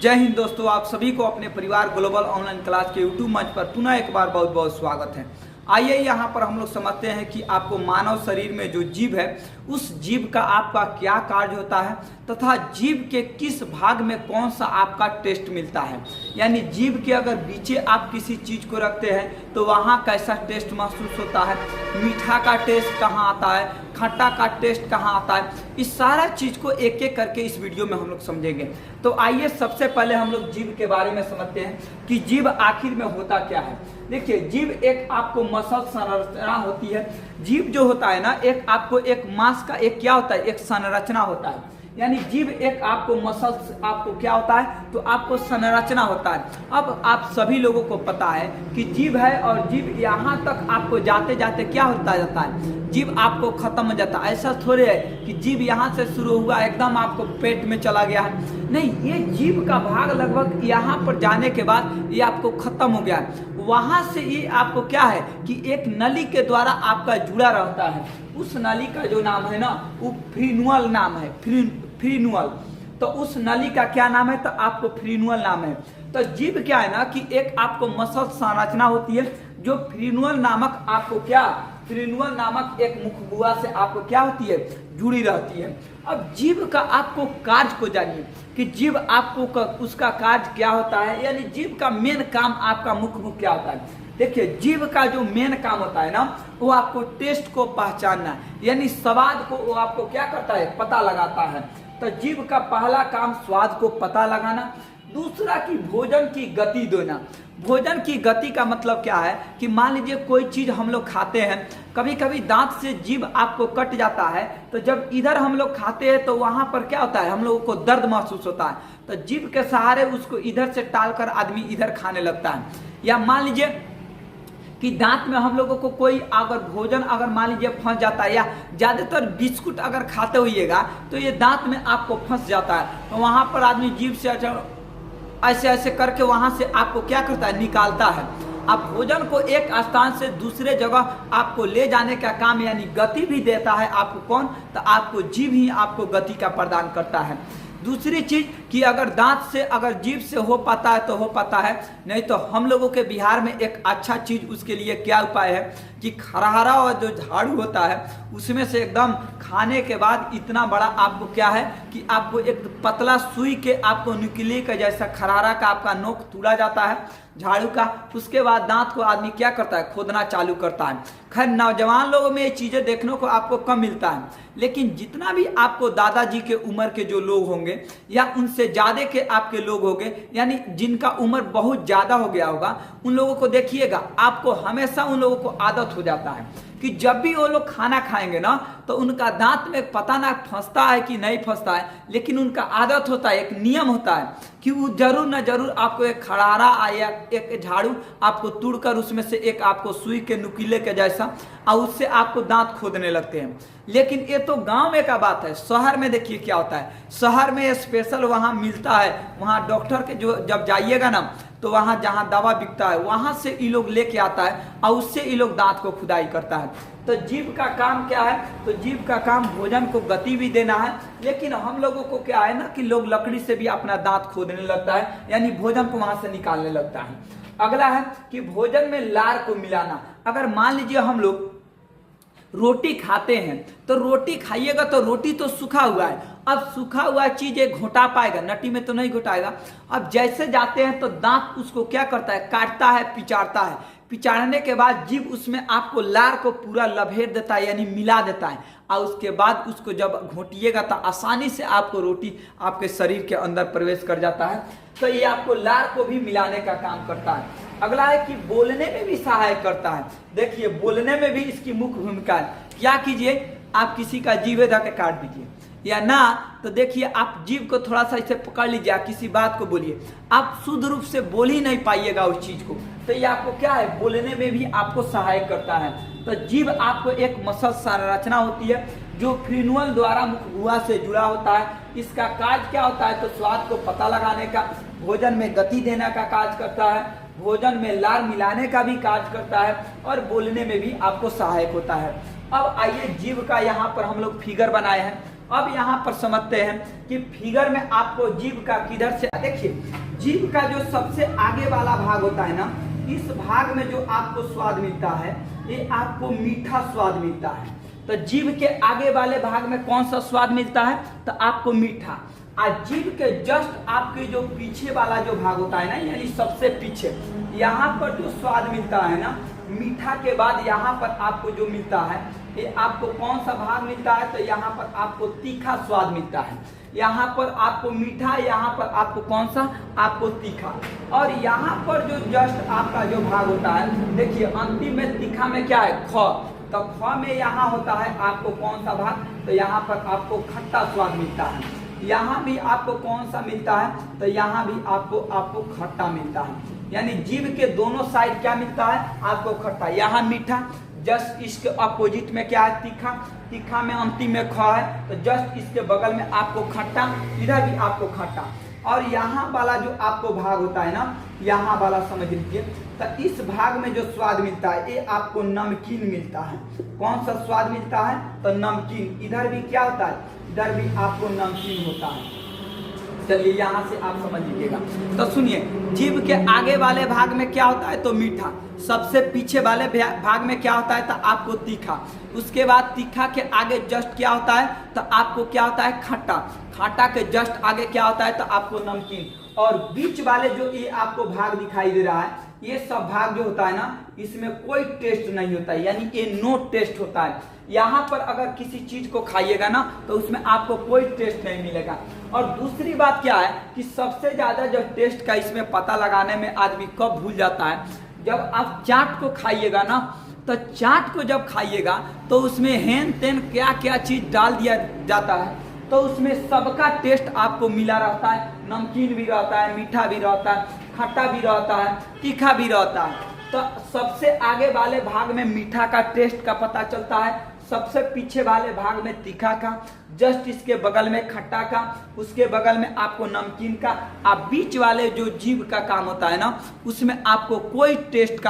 जय हिंद दोस्तों, आप सभी को अपने परिवार ग्लोबल ऑनलाइन क्लास के यूट्यूब मंच पर पुनः एक बार बहुत बहुत स्वागत है। आइए यहाँ पर हम लोग समझते हैं कि आपको मानव शरीर में जो जीव है उस जीव का आपका क्या कार्य होता है तथा जीव के किस भाग में कौन सा आपका टेस्ट मिलता है। यानी जीव के अगर बीचे आप किसी चीज़ को रखते हैं तो वहाँ कैसा टेस्ट महसूस होता है, मीठा का टेस्ट कहाँ आता है, खट्टा का टेस्ट कहाँ आता है। इस सारा चीज़ को एक एक करके इस वीडियो में हम लोग समझेंगे। तो आइए सबसे पहले हम लोग जीव के बारे में समझते हैं कि जीव आखिर में होता क्या है। देखिए, जीव एक आपको मसल संरचना होती है। जीव जो होता है ना, एक आपको एक मांस का एक क्या होता है, एक संरचना होता है। यानी जीव एक आपको मसल आपको क्या होता है, तो आपको संरचना होता है। अब आप सभी लोगों को पता है कि जीव है और जीव यहाँ तक आपको जाते जाते क्या होता जाता है, जीव आपको खत्म हो जाता है। ऐसा थोड़े है कि जीव यहाँ से शुरू हुआ एकदम आपको पेट में चला गया है, नहीं, ये जीव का भाग लगभग यहाँ पर जाने के बाद ये आपको खत्म हो गया है। वहाँ से ये आपको क्या है कि एक नली के द्वारा आपका जुड़ा रहता है। उस नली का जो नाम है ना वो फ्रीनुअल नाम है, फ्रीनुअल। तो उस नली का क्या नाम है, तो आपको फ्रीनुअल नाम है। तो जीव क्या है ना कि एक आपको मसल संरचना होती है जो फ्रीनुअल नामक आपको क्या, फ्रीनुअल नामक एक मुखगुआ से आपको क्या होती है, जुड़ी रहती है। अब जीव का आपको कार्य को जानिए कि जीव आपको उसका कार्य क्या होता है, यानी जीव का मेन काम आपका मुख्य क्या होता है। देखिए, जीव का जो मेन काम होता है ना वो आपको टेस्ट को पहचानना, यानी स्वाद को वो आपको क्या करता है, पता लगाता है। तो जीव का पहला काम स्वाद को पता लगाना, दूसरा कि भोजन की गति देना। भोजन की गति का मतलब क्या है कि मान लीजिए कोई चीज़ हम लोग खाते हैं, कभी कभी दांत से जीभ आपको कट जाता है, तो जब इधर हम लोग खाते हैं तो वहाँ पर क्या होता है, हम लोगों को दर्द महसूस होता है। तो जीभ के सहारे उसको इधर से टालकर आदमी इधर खाने लगता है। या मान लीजिए कि दांत में हम लोगों को कोई अगर भोजन अगर मान लीजिए फंस जाता है, या ज़्यादातर बिस्कुट अगर खाते होइएगा तो ये दांत में आपको फंस जाता है, तो वहाँ पर आदमी जीभ से ऐसे ऐसे करके वहाँ से आपको क्या करता है, निकालता है। अब भोजन को एक स्थान से दूसरे जगह आपको ले जाने का काम यानी गति भी देता है आपको कौन, तो आपको जीभ ही आपको गति का प्रदान करता है। दूसरी चीज कि अगर दांत से अगर जीभ से हो पाता है तो हो पाता है, नहीं तो हम लोगों के बिहार में एक अच्छा चीज उसके लिए क्या उपाय है कि खरहरा और जो झाड़ू होता है उसमें से एकदम खाने के बाद इतना बड़ा आपको क्या है कि आपको एक पतला सुई के आपको निकली का जैसा खरहरा का आपका नोक तोड़ा जाता है झाड़ू का। उसके बाद दांत को आदमी क्या करता है, खोदना चालू करता है। खैर, नौजवान लोगों में ये चीज़ें देखने को आपको कम मिलता है, लेकिन जितना भी आपको दादाजी के उम्र के जो लोग होंगे या उनसे ज़्यादा के आपके लोग होंगे, यानी जिनका उम्र बहुत ज़्यादा हो गया होगा, उन लोगों को देखिएगा आपको हमेशा उन लोगों को आदत हो जाता है कि जब भी वो लोग खाना खाएंगे ना तो उनका दांत में पता ना फंसता है कि नहीं फंसता है, लेकिन उनका आदत होता है, एक नियम होता है कि वो जरूर ना जरूर आपको एक खड़ारा या एक झाड़ू आपको तोड़कर उसमें से एक आपको सुई के नुकीले के जैसा और उससे आपको दांत खोदने लगते हैं। लेकिन ये तो गांव में का बात है। शहर में देखिए क्या होता है, शहर में स्पेशल वहाँ मिलता है, वहाँ डॉक्टर के जो जब जाइएगा ना तो वहाँ जहाँ दवा बिकता है वहाँ से ये लोग लेके आता है और उससे ये लोग दांत को खुदाई करता है। तो जीभ का काम क्या है, तो जीभ का काम भोजन को गति भी देना है, लेकिन हम लोगों को क्या है ना कि लोग लकड़ी से भी अपना दांत खोदने लगता है, यानी भोजन को वहाँ से निकालने लगता है। अगला है कि भोजन में लार को मिलाना। अगर मान लीजिए हम लोग रोटी खाते हैं तो रोटी खाइएगा तो रोटी तो सूखा हुआ है, अब सूखा हुआ चीज एक घोटा पाएगा, नटी में तो नहीं घोटाएगा। अब जैसे जाते हैं तो दांत उसको क्या करता है, काटता है, पिचाड़ता है। पिचाड़ने के बाद जीभ उसमें आपको लार को पूरा लभेट देता है, यानी मिला देता है, और उसके बाद उसको जब घोटिएगा तो आसानी से आपको रोटी आपके शरीर के अंदर प्रवेश कर जाता है। तो ये आपको लार को भी मिलाने का काम करता है। अगला है कि बोलने में भी सहायक करता है। देखिए, बोलने में भी इसकी मुख्य भूमिका है। क्या कीजिए, आप किसी का जीभ धर के काट दीजिए, या ना तो देखिए आप जीभ को थोड़ा सा इसे पकड़ लीजिए, किसी बात को बोलिए, आप शुद्ध रूप से बोल ही नहीं पाइएगा उस चीज को, तो ये आपको क्या है, बोलने में भी आपको सहायक करता है। तो जीभ आपको एक मसल संरचना होती है जो फ्रीनुअल द्वारा मुखगुआ से जुड़ा होता है। इसका कार्य क्या होता है, तो स्वाद को पता लगाने का, भोजन में गति देने का कार्य करता है, भोजन में लार मिलाने का भी कार्य करता है, और बोलने में भी आपको सहायक होता है। अब आइए जीभ का यहाँ पर हम लोग फिगर बनाए हैं। अब यहाँ पर समझते हैं कि फिगर में आपको जीभ का किधर से, देखिए जीभ का जो सबसे आगे वाला भाग होता है ना, इस भाग में जो आपको स्वाद मिलता है ये आपको मीठा स्वाद मिलता है। तो जीभ के आगे वाले भाग में कौन सा स्वाद मिलता है, तो आपको मीठा। और जीभ के जस्ट आपके जो पीछे वाला जो भाग होता है ना, यानी सबसे पीछे, यहाँ पर जो स्वाद मिलता है ना, मीठा के बाद यहाँ पर आपको जो मिलता है ये आपको कौन सा भाग मिलता है, तो यहाँ पर आपको तीखा स्वाद मिलता है। यहाँ पर आपको मीठा, यहाँ पर आपको कौन सा, आपको तीखा। और यहाँ पर जो जस्ट आपका जो भाग होता है, देखिए अंतिम में तीखा में क्या है, ख। तो ख में यहाँ होता है आपको कौन सा भाग, तो यहाँ पर आपको खट्टा स्वाद मिलता है। यहाँ भी आपको कौन सा मिलता है, तो यहाँ भी आपको खट्टा मिलता है। यानी जीभ के दोनों साइड क्या मिलता है, आपको खट्टा। यहाँ मीठा, जस्ट इसके अपोजिट में क्या है, तीखा। तीखा में अंतिम में ख है, तो जस्ट इसके बगल में आपको खट्टा, इधर भी आपको खट्टा। और यहाँ वाला जो आपको भाग होता है ना, यहाँ वाला समझ लीजिए, तो इस भाग में जो स्वाद मिलता है ये आपको नमकीन मिलता है। कौन सा स्वाद मिलता है, तो नमकीन। इधर भी क्या होता है, इधर भी आपको नमकीन होता है। चलिए यहाँ से आप समझ लीजिएगा। तो सुनिए, जीभ के आगे वाले भाग में क्या होता है, तो मीठा। सबसे पीछे वाले भाग में क्या होता है, तो आपको तीखा। उसके बाद तीखा के आगे जस्ट क्या होता है, तो आपको क्या होता है, खट्टा। खट्टा के जस्ट आगे क्या होता है, तो आपको नमकीन। और बीच वाले जो ये आपको भाग दिखाई दे रहा है, ये सब भाग जो होता है ना, इसमें कोई टेस्ट नहीं होता है, यानी ये नो टेस्ट होता है। यहाँ पर अगर किसी चीज को खाइएगा ना, तो उसमें आपको कोई टेस्ट नहीं मिलेगा। और दूसरी बात क्या है कि सबसे ज्यादा जो टेस्ट का इसमें पता लगाने में आदमी कब भूल जाता है, जब आप चाट को खाइएगा ना, तो चाट को जब खाइएगा तो उसमें हेन तेन क्या क्या चीज डाल दिया जाता है, तो उसमें सबका टेस्ट आपको मिला रहता है। नमकीन भी रहता है, मीठा भी रहता है, खट्टा भी रहता है, तीखा भी रहता है। तो सबसे आगे वाले भाग में मीठा का टेस्ट का पता चलता है, सबसे पीछे वाले भाग में तीखा का, जस्ट इसके बगल में खट्टा का, उसके बगल में आपको नमकीन का। आप बीच वाले जो जीभ का काम होता है ना, उसमें आपको कोई टेस्ट का